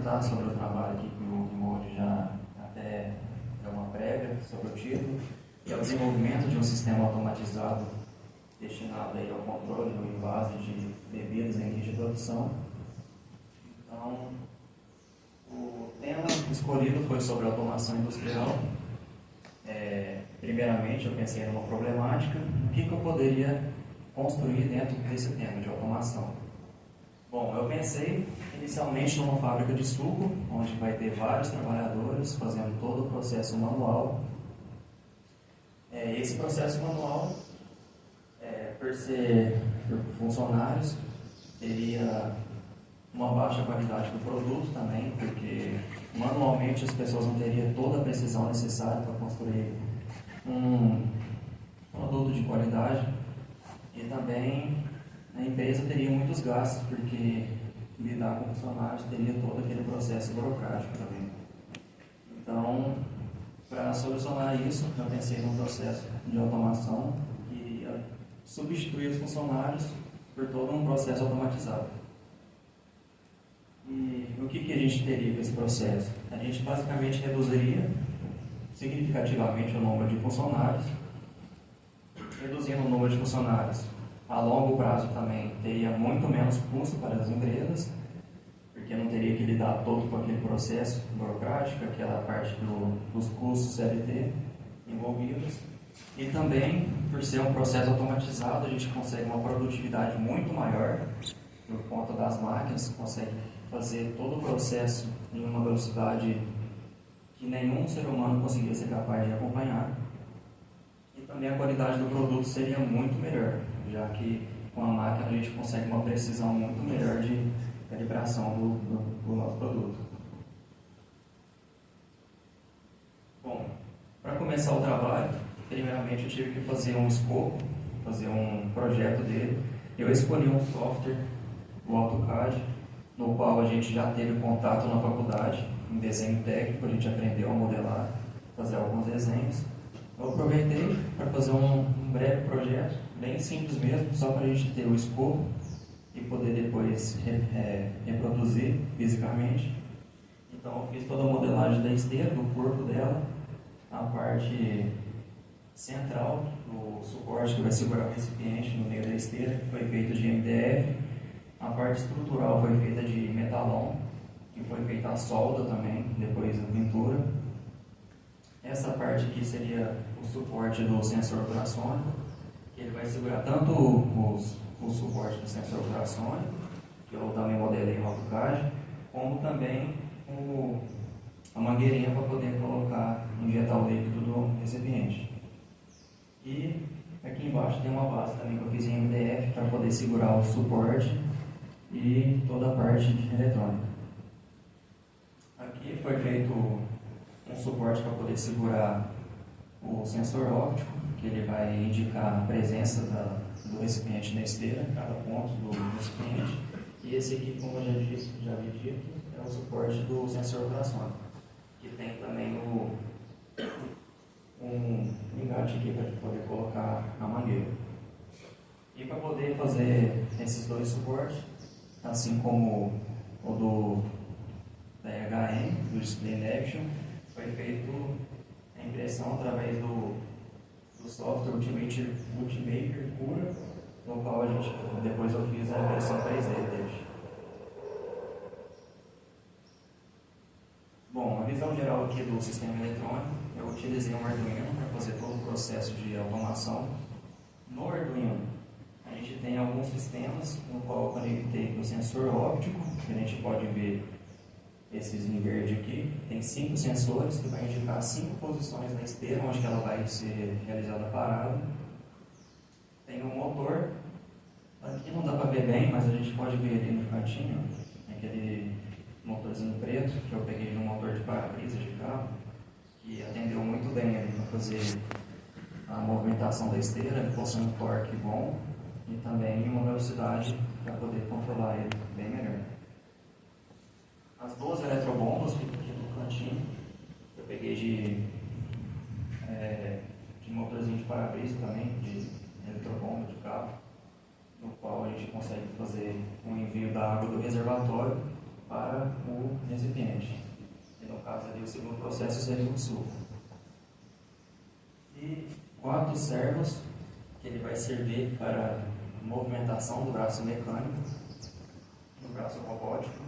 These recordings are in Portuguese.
comentar sobre o trabalho aqui que o Guimoldi já até deu uma prévia sobre o título, que é o desenvolvimento de um sistema automatizado destinado aí ao controle do invase de bebidas em linha de produção. Então, o tema escolhido foi sobre automação industrial. Primeiramente, eu pensei numa problemática, o que eu poderia construir dentro desse tema de automação. Bom, eu pensei inicialmente numa fábrica de suco, onde vai ter vários trabalhadores fazendo todo o processo manual. Esse processo manual, por ser por funcionários, teria uma baixa qualidade do produto também, porque manualmente as pessoas não teriam toda a precisão necessária para construir um produto de qualidade, e também a empresa teria muitos gastos, porque lidar com funcionários teria todo aquele processo burocrático também. Então, para solucionar isso, eu pensei num processo de automação que iria substituir os funcionários por todo um processo automatizado. E o que a gente teria com esse processo? A gente basicamente reduziria significativamente o número de funcionários. Reduzindo o número de funcionários a longo prazo também teria muito menos custo para as empresas, porque não teria que lidar todo com aquele processo burocrático, aquela parte dos custos CLT envolvidos. E também, por ser um processo automatizado, a gente consegue uma produtividade muito maior por conta das máquinas, consegue fazer todo o processo em uma velocidade que nenhum ser humano conseguiria ser capaz de acompanhar. E também a qualidade do produto seria muito melhor, já que com a máquina a gente consegue uma precisão muito melhor de calibração do nosso produto. Bom, para começar o trabalho, primeiramente eu tive que fazer um escopo, fazer um projeto dele. Eu escolhi um software, o AutoCAD, no qual a gente já teve contato na faculdade, em desenho técnico, a gente aprendeu a modelar, fazer alguns desenhos. Eu aproveitei para fazer um breve projeto, bem simples mesmo, só para a gente ter o escopo e poder depois reproduzir fisicamente. Então eu fiz toda a modelagem da esteira, do corpo dela, a parte central, o suporte que vai segurar o recipiente no meio da esteira, que foi feito de MDF. A parte estrutural foi feita de metalon, que foi feita a solda também, depois a pintura. Essa parte aqui seria o suporte do sensor ultrassônico, que ele vai segurar tanto o suporte do sensor ultrassônico, que eu também modelei no AutoCAD, como também a mangueirinha para poder colocar, injetar o líquido do recipiente. E aqui embaixo tem uma base também que eu fiz em MDF para poder segurar o suporte e toda a parte eletrônica. Aqui foi feito um suporte para poder segurar o sensor óptico, que ele vai indicar a presença do recipiente na esteira, cada ponto do recipiente. E esse aqui, como eu já havia dito, é o suporte do sensor ultrassônico, que tem também um engate aqui para poder colocar a mangueira. E para poder fazer esses dois suportes, assim como o da EHM, do Display Action, foi feito a impressão através do software Ultimaker Cura, no qual depois eu fiz a impressão 3D dele. Bom, a visão geral aqui do sistema eletrônico, eu utilizei um Arduino para fazer todo o processo de automação. No Arduino, a gente tem alguns sistemas no qual eu conectei o sensor óptico, que a gente pode ver esses em verde aqui. Tem 5 sensores que vai indicar 5 posições na esteira, onde ela vai ser realizada a parada. Tem um motor, aqui não dá para ver bem, mas a gente pode ver ali no cantinho, aquele motorzinho preto, que eu peguei no motor de para-brisa de carro, que atendeu muito bem ali para fazer a movimentação da esteira. Ele possui um torque bom e também uma velocidade para poder controlar ele bem melhor. As duas eletrobombas ficam aqui no cantinho, eu peguei de motorzinho de para-brisa também, de eletrobomba de carro, no qual a gente consegue fazer o envio da água do reservatório para o recipiente. E no caso ali o segundo processo seria o suco. E 4 servos que ele vai servir para movimentação do braço mecânico, do braço robótico,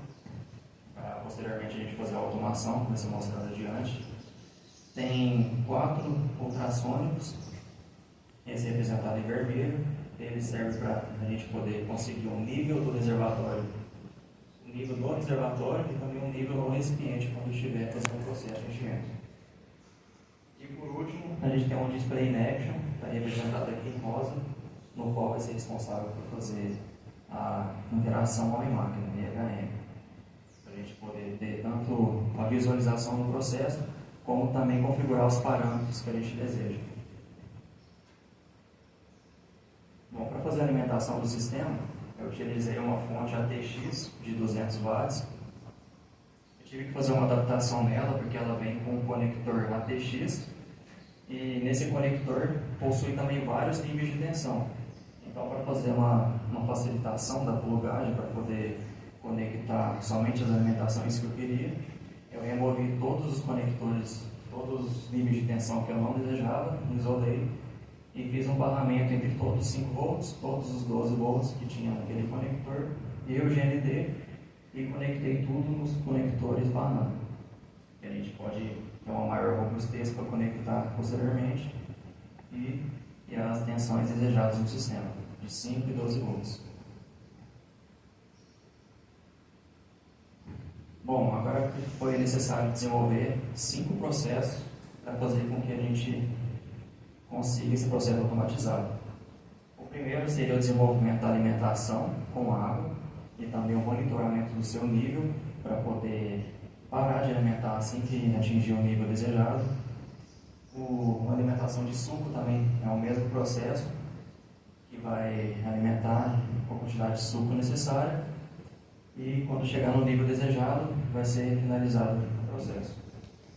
para posteriormente a gente fazer a automação, que vai ser mostrado adiante. Tem 4 ultrassônicos, esse é representado em vermelho. Ele serve para a gente poder conseguir um nível do reservatório, um nível do reservatório e também um nível no recipiente quando estiver fazendo o processo de enchimento. E por último, a gente tem um display in action, está representado aqui em rosa, no qual vai ser responsável por fazer a interação homem-máquina, IHM, para a gente poder ter tanto a visualização do processo, como também configurar os parâmetros que a gente deseja. Bom, para fazer a alimentação do sistema, eu utilizei uma fonte ATX de 200 watts. Eu tive que fazer uma adaptação nela, porque ela vem com um conector ATX, e nesse conector possui também vários níveis de tensão. Então, para fazer uma facilitação da plugagem, para poder conectar somente as alimentações que eu queria, eu removi todos os conectores, todos os níveis de tensão que eu não desejava, isolei e fiz um barramento entre todos os 5 volts, todos os 12 volts que tinha naquele conector e o GND, e conectei tudo nos conectores banana. A gente pode ter uma maior robustez para conectar posteriormente e as tensões desejadas no sistema, de 5 e 12 volts. Bom, agora foi necessário desenvolver 5 processos para fazer com que a gente consiga esse processo automatizado. O primeiro seria o desenvolvimento da alimentação com água e também o monitoramento do seu nível para poder parar de alimentar assim que atingir o nível desejado. A alimentação de suco também é o mesmo processo, que vai alimentar com a quantidade de suco necessária e quando chegar no nível desejado vai ser finalizado o processo.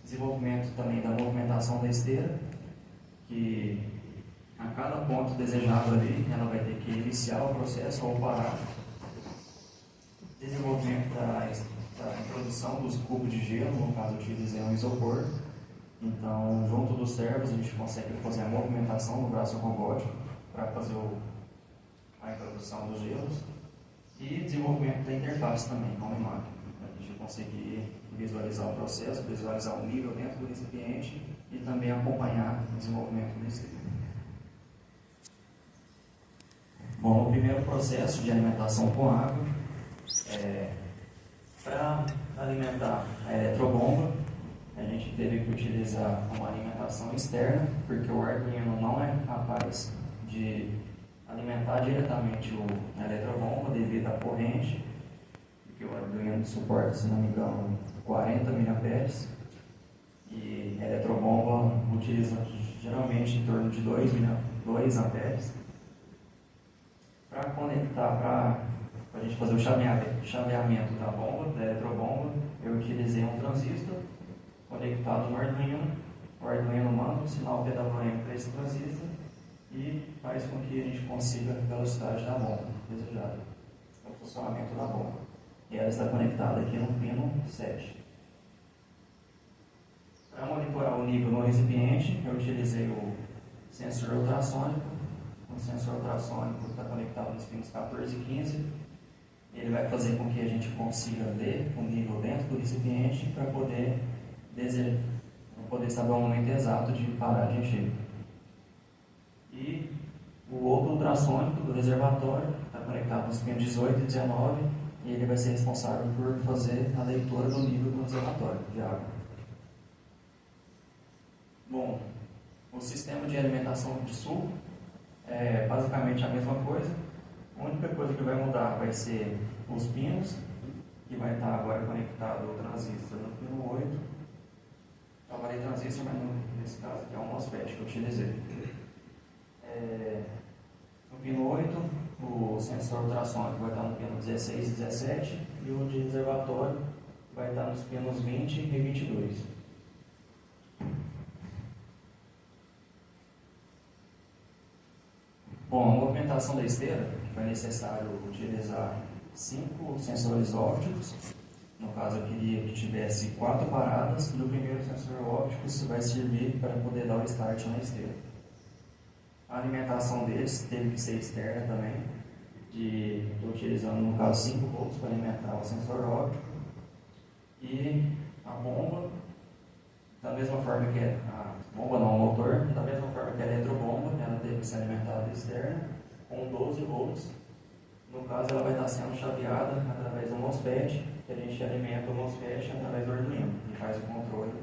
Desenvolvimento também da movimentação da esteira, que a cada ponto desejado ali ela vai ter que iniciar o processo ou parar. Desenvolvimento da introdução dos cubos de gelo, no caso eu utilizei um isopor. Então, junto dos servos, a gente consegue fazer a movimentação do braço robótico para fazer a introdução dos gelos. E desenvolvimento da interface também, com a máquina, para a gente conseguir visualizar o processo, visualizar o nível dentro do recipiente e também acompanhar o desenvolvimento do sistema. Bom, o primeiro processo de alimentação com água, para alimentar a eletrobomba, a gente teve que utilizar uma alimentação externa, porque o Arduino não é capaz de alimentar diretamente a eletrobomba devido à corrente, porque o Arduino suporta, se não me engano, 40 mA, e a eletrobomba utiliza geralmente em torno de 2 amperes. Para conectar, para a gente fazer o chaveamento da bomba, da eletrobomba, eu utilizei um transistor conectado no Arduino. O Arduino manda o sinal PWM para esse transistor e faz com que a gente consiga a velocidade da bomba desejada, o funcionamento da bomba. E ela está conectada aqui no pino 7. Para monitorar o nível no recipiente, eu utilizei o sensor ultrassônico. O sensor ultrassônico está conectado nos pinos 14 e 15. Ele vai fazer com que a gente consiga ver o nível dentro do recipiente para poder saber o momento exato de parar de encher. E o outro ultrassônico do reservatório está conectado nos pinos 18 e 19 e ele vai ser responsável por fazer a leitura do nível do reservatório de água. Bom, o sistema de alimentação de suco é basicamente a mesma coisa. A única coisa que vai mudar vai ser os pinos, que vai estar agora conectado ao transistor no pino 8. Trabalhei transistor, mas nesse caso aqui é um MOSFET que eu utilizei. No pino 8, o sensor ultrassônico vai estar no pino 16 e 17 e o de reservatório vai estar nos pinos 20 e 22. Bom, a movimentação da esteira foi necessário utilizar 5 sensores ópticos, caso, eu queria que tivesse 4 paradas do primeiro sensor óptico. Isso vai servir para poder dar o start na esteira. A alimentação deles teve que ser externa também. Estou utilizando, no caso, 5 volts para alimentar o sensor óptico. E a bomba, da mesma forma que a bomba não, o motor, da mesma forma que a eletrobomba, ela teve que ser alimentada externa com 12 volts. No caso, ela vai estar sendo chaveada através do MOSFET, que a gente alimenta o MOSFET através do Arduino e faz o controle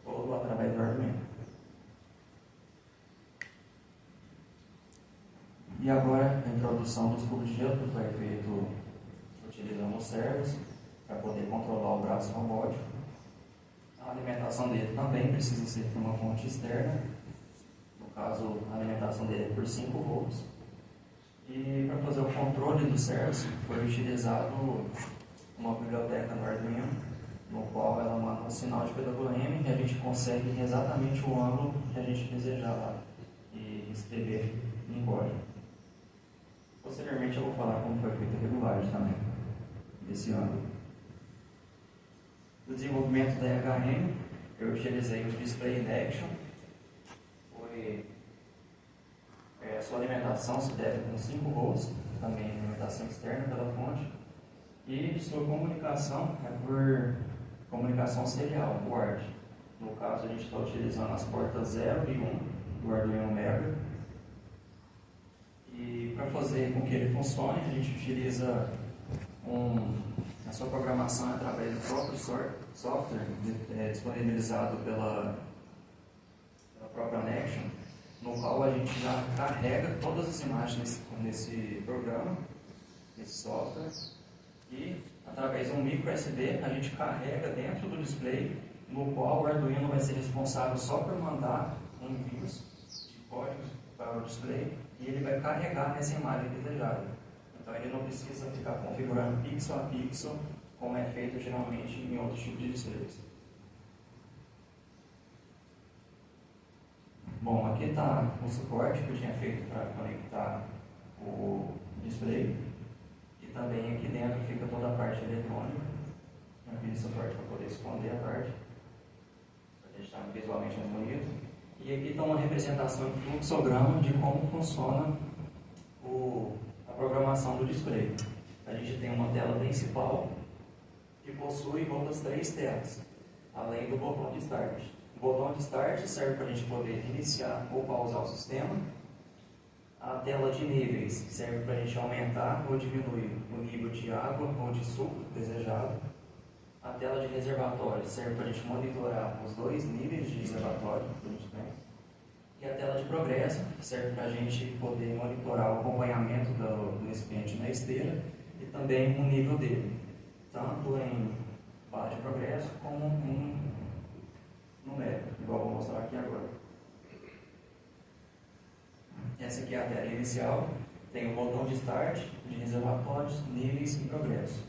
todo através do Arduino. E agora a introdução dos cubos de gelo, que foi feito utilizando os servos para poder controlar o braço robótico. A alimentação dele também precisa ser por uma fonte externa. No caso, a alimentação dele é por 5 volts. E para fazer o controle dos servos foi utilizado uma biblioteca no Arduino, no qual ela manda um sinal de PWM e a gente consegue exatamente o ângulo que a gente desejar lá e escrever em código. Posteriormente eu vou falar como foi feita a regulagem também desse ângulo. No desenvolvimento da EHM, eu utilizei o Display in Action. A sua alimentação se deve com 5 volts, também alimentação externa pela fonte. E sua comunicação é por comunicação serial, UART. No caso, a gente está utilizando as portas 0 e 1 do Arduino Mega. E para fazer com que ele funcione, a gente utiliza a sua programação através do próprio software disponibilizado pela própria Nexion, no qual a gente já carrega todas as imagens nesse programa, nesse software, e através de um micro SD a gente carrega dentro do display, no qual o Arduino vai ser responsável só por mandar envios de códigos para o display e ele vai carregar essa imagem desejada. Então ele não precisa ficar configurando pixel a pixel, como é feito geralmente em outros tipos de displays. Bom, aqui está o suporte que eu tinha feito para conectar o display. E também aqui dentro fica toda a parte eletrônica. Aquele suporte para poder esconder a parte, para deixar visualmente mais bonito. E aqui está uma representação em fluxograma de como funciona a programação do display. A gente tem uma tela principal que possui outras 3 telas, além do botão de Start. O botão de Start serve para a gente poder iniciar ou pausar o sistema. A tela de níveis serve para a gente aumentar ou diminuir o nível de água ou de suco desejado. A tela de reservatório serve para a gente monitorar os 2 níveis de reservatório que a gente tem. E a tela de progresso serve para a gente poder monitorar o acompanhamento do recipiente na esteira e também o nível dele, tanto em barra de progresso como em numérico, igual eu vou mostrar aqui agora. Essa aqui é a tela inicial, tem o botão de Start, de reservatórios, níveis e progresso.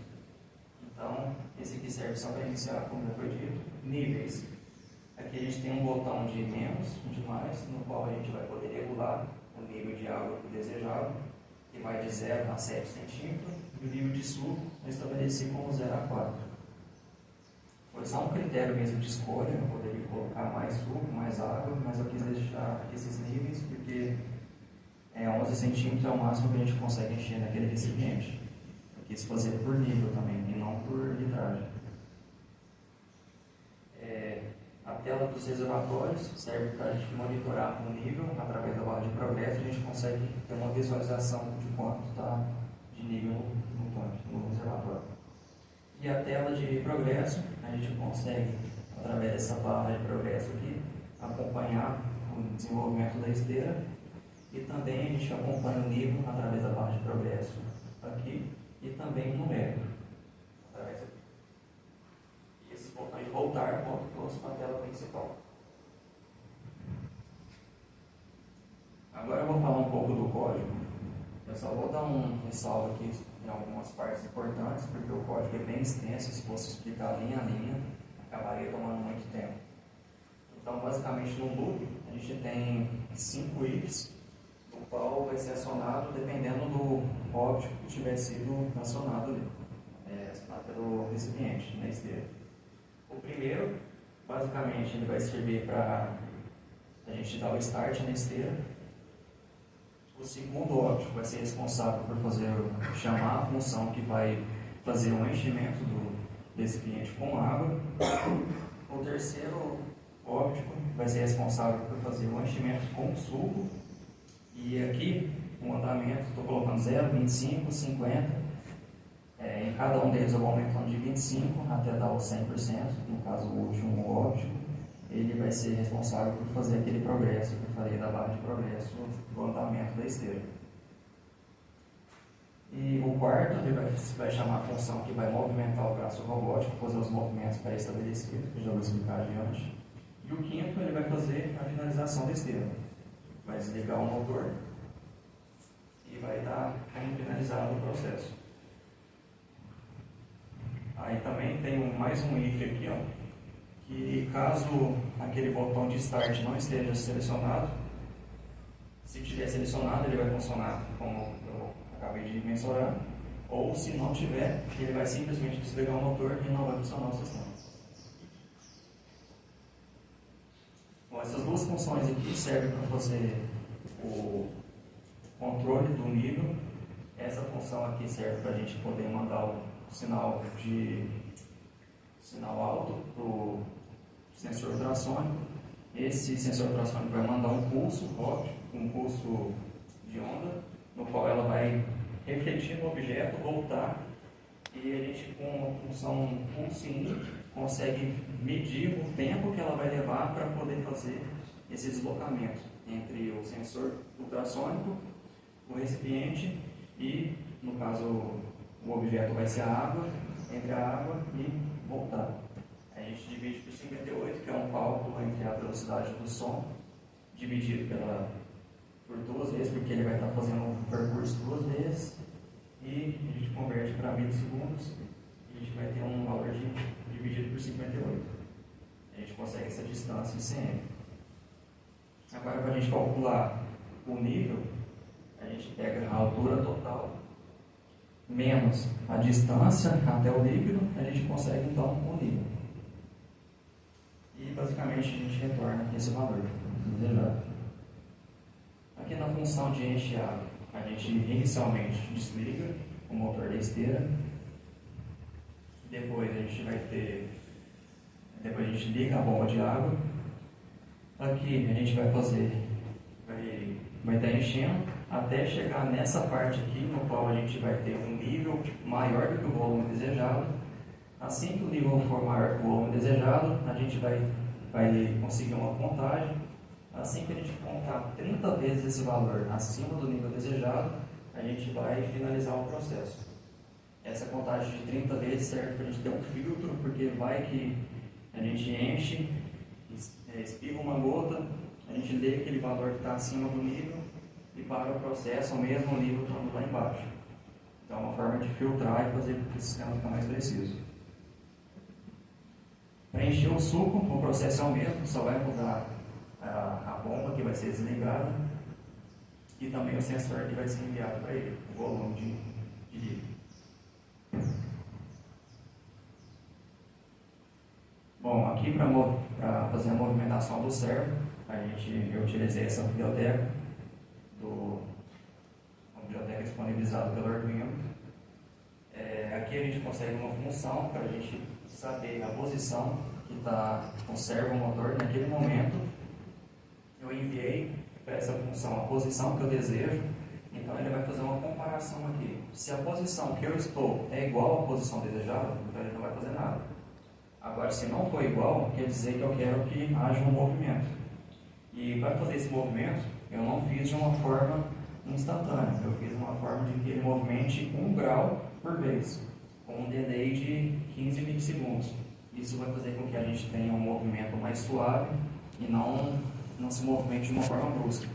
Então, esse aqui serve só para iniciar, como já foi dito. Níveis. Aqui a gente tem um botão de menos, de mais, no qual a gente vai poder regular o nível de água desejado, que vai de 0 a 7 centímetros, e o nível de suco eu estabeleci como 0 a 4. Foi só um critério mesmo de escolha, eu poderia colocar mais suco, mais água, mas eu quis deixar esses níveis porque 11 centímetros é o máximo que a gente consegue encher naquele recipiente. Eu quis fazer por nível também, e não por litragem. A tela dos reservatórios serve para a gente monitorar o nível através da barra de progresso. A gente consegue ter uma visualização de quanto está de nível no tanque, no reservatório. E a tela de progresso, a gente consegue, através dessa barra de progresso aqui, acompanhar o desenvolvimento da esteira. E também a gente acompanha o nível através da barra de progresso aqui e também o numérico. Através aqui. E esses botões de voltar voltam todos para a tela principal. Agora eu vou falar um pouco do código. Eu só vou dar um ressalvo aqui em algumas partes importantes, porque o código é bem extenso, se fosse explicar linha a linha, acabaria tomando muito tempo. Então, basicamente, no loop, a gente tem 5 ifs, o qual vai ser acionado dependendo do óbito que tiver sido acionado ali, acionado pelo recipiente. esteira. O primeiro, basicamente, ele vai servir para a gente dar o start na esteira. O segundo óptico vai ser responsável por chamar a função que vai fazer o enchimento do recipiente com água. O terceiro óptico vai ser responsável por fazer o enchimento com suco. E aqui, o andamento, estou colocando 0, 25, 50. Em cada um deles eu vou aumentando de 25 até dar o 100%. No caso, o último óptico, ele vai ser responsável por fazer aquele progresso que eu falei da barra de progresso do andamento da esteira. E o quarto, ele vai chamar a função que vai movimentar o braço robótico, fazer os movimentos pré-estabelecidos, que eu já vou explicar adiante. E o quinto, ele vai fazer a finalização da esteira. Vai desligar o motor e vai dar como finalizado o processo. Aí também tem mais um if aqui, ó, que caso aquele botão de start não esteja selecionado, se tiver selecionado, ele vai funcionar como eu acabei de mensurar, ou se não tiver, ele vai simplesmente desligar o motor e não vai funcionar o sistema. Bom, essas duas funções aqui servem para fazer o controle do nível. Essa função aqui serve para a gente poder mandar o sinal alto para o sensor ultrassônico. Esse sensor ultrassônico vai mandar um pulso óptico, um pulso de onda, no qual ela vai refletir no objeto, voltar, e a gente, com uma função pulse-in, consegue medir o tempo que ela vai levar para poder fazer esse deslocamento entre o sensor ultrassônico, o recipiente e, no caso, o objeto vai ser a água, entre a água e voltar. A gente divide por 58, que é um cálculo entre a velocidade do som, dividido por duas vezes, porque ele vai estar fazendo o percurso duas vezes, e a gente converte para milissegundos, e a gente vai ter um valor dividido por 58. A gente consegue essa distância em cm. Agora, para a gente calcular o nível, a gente pega a altura total menos a distância até o líquido, a gente consegue então o nível. E basicamente a gente retorna esse valor desejado. Aqui na função de encher água, a gente inicialmente desliga o motor da esteira, depois a gente liga a bomba de água. Aqui a gente vai estar enchendo até chegar nessa parte aqui, no qual a gente vai ter um nível maior do que o volume desejado. Assim que o nível for maior que o volume desejado, a gente vai conseguir uma contagem. Assim que a gente contar 30 vezes esse valor acima do nível desejado, a gente vai finalizar o processo. Essa contagem de 30 vezes serve para a gente ter um filtro, porque vai que a gente enche, espirra uma gota, a gente lê aquele valor que está acima do nível e para o processo ao mesmo nível estando lá embaixo. Então é uma forma de filtrar e fazer com que o sistema fique mais preciso. Para encher o suco, o processo é o mesmo, só vai mudar a bomba que vai ser desligada e também o sensor que vai ser enviado para ele, o volume de líquido. Bom, aqui para fazer a movimentação do servo, eu utilizei essa biblioteca, uma biblioteca disponibilizada pelo Arduino. Aqui a gente consegue uma função para a gente saber a posição que está o servomotor naquele momento. Eu enviei para essa função a posição que eu desejo, então ele vai fazer uma comparação aqui. Se a posição que eu estou é igual à posição desejada, então ele não vai fazer nada. Agora, se não for igual, quer dizer que eu quero que haja um movimento. E para fazer esse movimento, eu não fiz de uma forma instantânea, eu fiz de uma forma de que ele movimente 1 grau por vez, com um delay de 15 milissegundos. Isso vai fazer com que a gente tenha um movimento mais suave e não se movimente de uma forma brusca.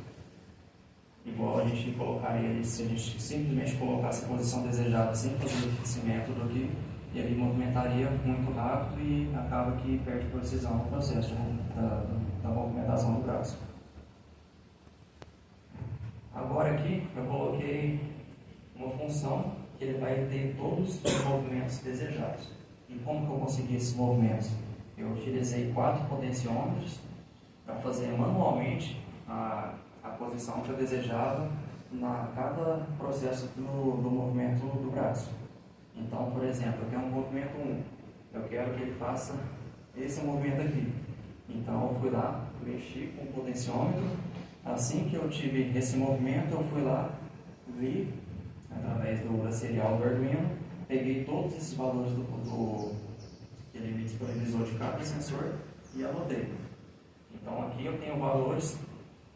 Igual a gente colocaria ele, se a gente simplesmente colocasse a posição desejada sem fazer esse método aqui, ele movimentaria muito rápido e acaba que perde precisão no processo da movimentação do braço. Agora aqui eu coloquei uma função que ele vai ter todos os movimentos desejados. E como que eu consegui esses movimentos? Eu utilizei 4 potenciômetros para fazer manualmente a posição que eu desejava na cada processo do movimento do braço. Então, por exemplo, eu tenho um movimento 1, eu quero que ele faça esse movimento aqui. Então, eu fui lá, mexi com o potenciômetro. Assim que eu tive esse movimento, eu fui lá, vi, através da serial do Arduino, peguei todos esses valores que ele me disponibilizou de cada sensor e anotei. Então, aqui eu tenho valores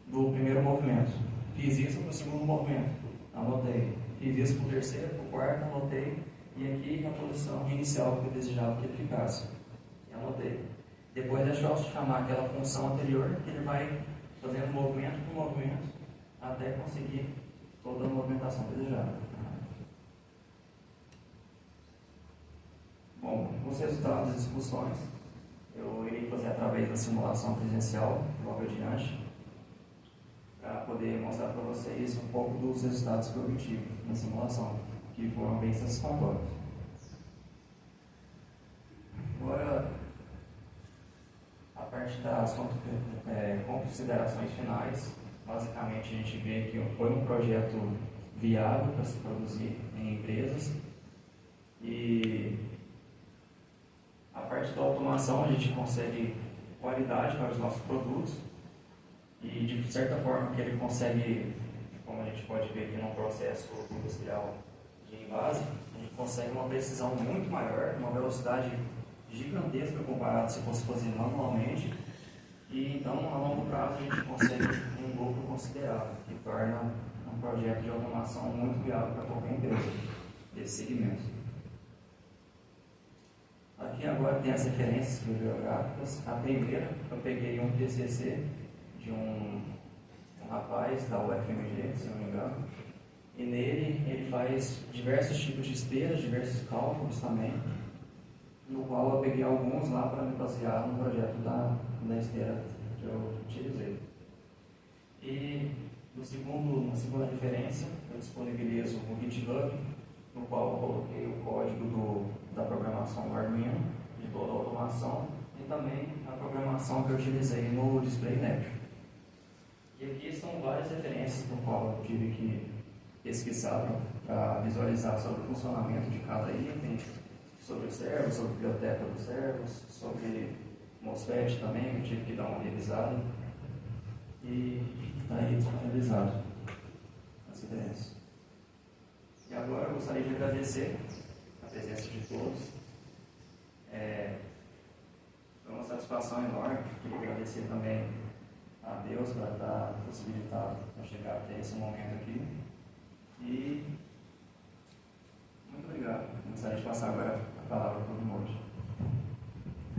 do primeiro movimento. Fiz isso para o segundo movimento, anotei. Fiz isso para o terceiro, para o quarto, anotei. E aqui a posição inicial que eu desejava que ele ficasse. E anotei. Depois é só chamar aquela função anterior, que ele vai fazendo movimento por movimento, até conseguir toda a movimentação desejada. Bom, os resultados das discussões eu irei fazer através da simulação presencial, logo adiante, para poder mostrar para vocês um pouco dos resultados que eu obtive na simulação, que foram bem satisfatórios. Agora, a parte das considerações finais, basicamente a gente vê que foi um projeto viável para se produzir em empresas e a parte da automação a gente consegue qualidade para os nossos produtos e de certa forma que ele consegue, como a gente pode ver aqui no processo industrial de envase, a gente consegue uma precisão muito maior, uma velocidade gigantesca comparado se fosse fazer manualmente, e então a longo prazo a gente consegue um lucro considerável, que torna um projeto de automação muito viável para qualquer empresa desse segmento. Aqui agora tem as referências bibliográficas. A primeira, eu peguei um TCC de um rapaz da UFMG, se não me engano, e nele ele faz diversos tipos de esteiras, diversos cálculos também, no qual eu peguei alguns lá para me basear no projeto da esteira que eu utilizei. E na segunda referência, eu disponibilizo o GitHub, no qual eu coloquei o código da programação do Arduino, de toda a automação, e também a programação que eu utilizei no DisplayNet. E aqui estão várias referências no qual eu tive que pesquisar para visualizar sobre o funcionamento de cada item, sobre o servo, sobre a biblioteca dos servos, sobre MOSFET também, eu tive que dar uma revisada. E está aí disponibilizado as referências. E agora eu gostaria de agradecer a presença de todos. Foi uma satisfação enorme. Queria agradecer também a Deus por estar possibilitado a chegar até esse momento aqui. E